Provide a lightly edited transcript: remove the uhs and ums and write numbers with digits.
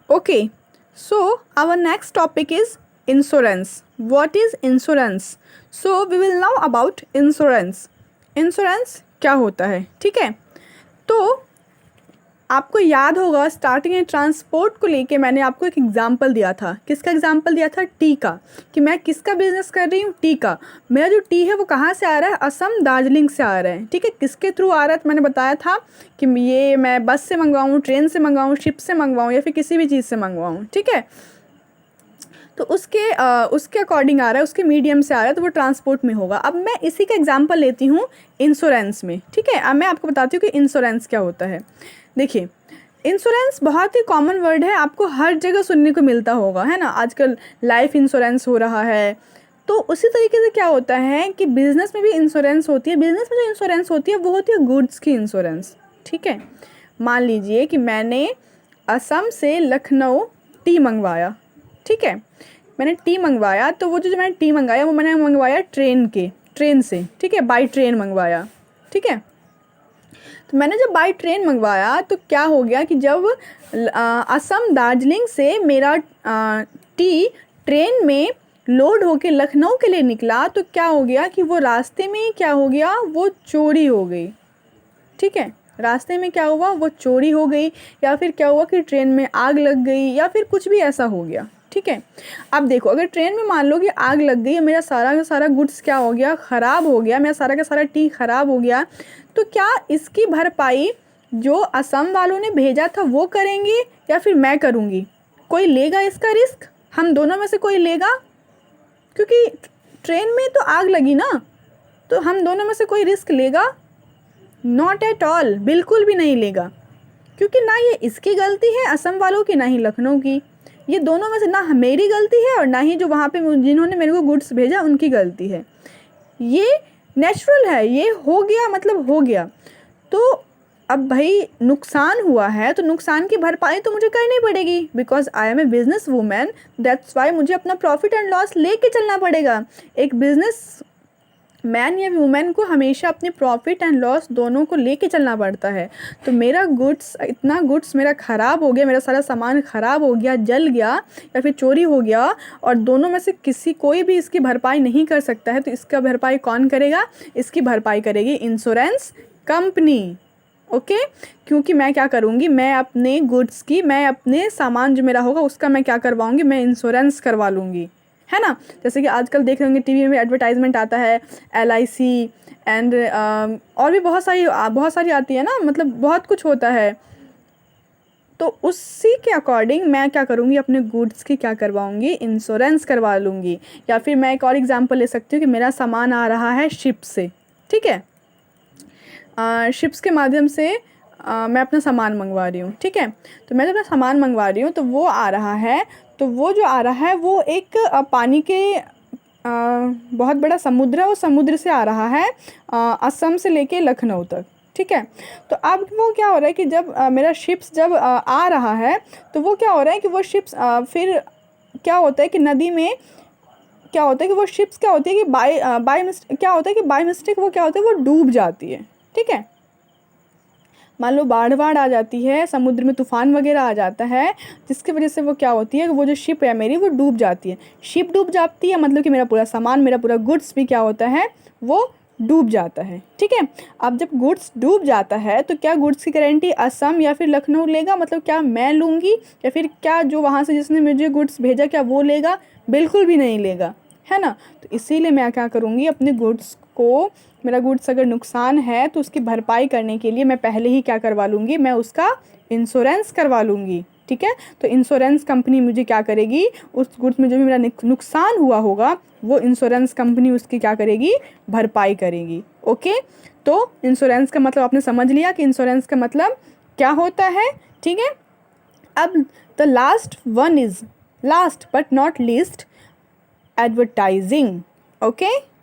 Okay, so our next topic is insurance. What is insurance? So we will know about insurance. Insurance क्या होता है, ठीक है। तो आपको याद होगा स्टार्टिंग में ट्रांसपोर्ट को लेके मैंने आपको एक एग्जांपल दिया था। किसका एग्जांपल दिया था? टी का, कि मैं किसका बिजनेस कर रही हूँ? टी का। मेरा जो टी है वो कहाँ से आ रहा है? असम दार्जिलिंग से आ रहा है, ठीक है। किसके थ्रू आ रहा है? तो मैंने बताया था कि ये मैं बस से मंगवाऊँ, ट्रेन से मंगवाऊँ, शिप से मंगवाऊँ या फिर किसी भी चीज़ से मंगवाऊँ, ठीक है। तो उसके अकॉर्डिंग आ रहा है, उसके मीडियम से आ रहा है, तो वो ट्रांसपोर्ट में होगा। अब मैं इसी का एग्जांपल लेती हूँ इंश्योरेंस में, ठीक है। अब मैं आपको बताती हूँ कि इंश्योरेंस क्या होता है। देखिए, इंश्योरेंस बहुत ही कॉमन वर्ड है, आपको हर जगह सुनने को मिलता होगा, है ना। आजकल लाइफ इंश्योरेंस हो रहा है। तो उसी तरीके से क्या होता है कि बिज़नेस में भी इंश्योरेंस होती है। बिज़नेस में जो इंश्योरेंस होती है वो होती है गुड्स की इंश्योरेंस, ठीक है। मान लीजिए कि मैंने असम से लखनऊ टी मंगवाया, ठीक है। मैंने टी मंगवाया, तो वो जो मैंने टी मंगाया वो मैंने मंगवाया ट्रेन से, ठीक है, बाई ट्रेन मंगवाया, ठीक है। तो मैंने जब बाई ट्रेन मंगवाया तो क्या हो गया कि जब असम दार्जिलिंग से मेरा टी ट्रेन में लोड होके लखनऊ के लिए निकला, तो क्या हो गया कि वो रास्ते में क्या हो गया, वो चोरी हो गई, ठीक है। रास्ते में क्या हुआ, वो चोरी हो गई, या फिर क्या हुआ कि ट्रेन में आग लग गई, या फिर कुछ भी ऐसा हो गया, ठीक है। अब देखो, अगर ट्रेन में मान लो कि आग लग गई, मेरा सारा का सारा गुड्स क्या हो गया, ख़राब हो गया, मेरा सारा का सारा टी ख़राब हो गया, तो क्या इसकी भरपाई जो असम वालों ने भेजा था वो करेंगे या फिर मैं करूँगी? कोई लेगा इसका रिस्क? हम दोनों में से कोई लेगा? क्योंकि ट्रेन में तो आग लगी ना, तो हम दोनों में से कोई रिस्क लेगा? नॉट एट ऑल, बिल्कुल भी नहीं लेगा। क्योंकि ना ये इसकी गलती है असम वालों की, ना ही लखनऊ की। ये दोनों में से ना मेरी गलती है और ना ही जो वहाँ पे जिन्होंने मेरे को गुड्स भेजा उनकी गलती है। ये नेचुरल है, ये हो गया मतलब हो गया। तो अब भाई नुकसान हुआ है तो नुकसान की भरपाई तो मुझे करनी पड़ेगी, because I am a business women, that's why मुझे अपना प्रॉफिट एंड लॉस लेके चलना पड़ेगा। एक बिजनेस मैन या वुमेन को हमेशा अपने प्रॉफिट एंड लॉस दोनों को लेके चलना पड़ता है। तो मेरा गुड्स, इतना गुड्स मेरा ख़राब हो गया, मेरा सारा सामान ख़राब हो गया, जल गया या फिर चोरी हो गया, और दोनों में से कोई भी इसकी भरपाई नहीं कर सकता है, तो इसका भरपाई कौन करेगा? इसकी भरपाई करेगी इंश्योरेंस कंपनी, ओके। क्योंकि मैं क्या करूँगी, मैं अपने सामान जो मेरा होगा उसका मैं क्या करवाऊँगी, मैं इंश्योरेंस करवा लूँगी, है ना। जैसे कि आजकल देख रहे होंगे टीवी में एडवर्टाइजमेंट आता है LIC एंड और भी बहुत सारी आती है ना, मतलब बहुत कुछ होता है। तो उसी के अकॉर्डिंग मैं क्या करूँगी, अपने गुड्स की क्या करवाऊँगी, इंश्योरेंस करवा लूँगी। या फिर मैं एक और एग्जांपल ले सकती हूँ कि मेरा सामान आ रहा है शिप से, ठीक है। शिप्स के माध्यम से मैं अपना सामान मंगवा रही हूँ, ठीक है। तो मैं जब अपना सामान मंगवा रही हूँ तो वो आ रहा है, तो वो जो आ रहा है वो एक पानी के बहुत बड़ा समुद्र है, वो समुद्र से आ रहा है असम से लेके लखनऊ तक, ठीक है। तो अब वो क्या हो रहा है कि जब मेरा शिप्स जब आ रहा है, तो वो क्या हो रहा है कि वो शिप्स फिर क्या होता है कि नदी में क्या होता है कि वो शिप्स क्या होती है कि बाय मिस्टेक वो क्या होता है, वो डूब जाती है, ठीक है। मान लो बाढ़ आ जाती है, समुद्र में तूफ़ान वगैरह आ जाता है, जिसकी वजह से वो क्या होती है कि वो जो शिप है मेरी वो डूब जाती है। शिप डूब जाती है मतलब कि मेरा पूरा सामान, मेरा पूरा गुड्स भी क्या होता है, वो डूब जाता है, ठीक है। अब जब गुड्स डूब जाता है तो क्या गुड्स की गारंटी असम या फिर लखनऊ लेगा? मतलब क्या मैं लूँगी या फिर क्या जो वहाँ से जिसने मुझे गुड्स भेजा क्या वो लेगा? बिल्कुल भी नहीं लेगा, है ना। तो इसीलिए मैं क्या करूँगी, अपने गुड्स को, मेरा गुड्स अगर नुकसान है तो उसकी भरपाई करने के लिए मैं पहले ही क्या करवा लूँगी, मैं उसका इंश्योरेंस करवा लूँगी, ठीक है। तो इंश्योरेंस कंपनी मुझे क्या करेगी, उस गुड्स में जो भी मेरा नुकसान हुआ होगा वो इंश्योरेंस कंपनी उसकी क्या करेगी, भरपाई करेगी, ओके। तो इंश्योरेंस का मतलब आपने समझ लिया कि इंश्योरेंस का मतलब क्या होता है, ठीक है। अब the last but not least, advertising, okay.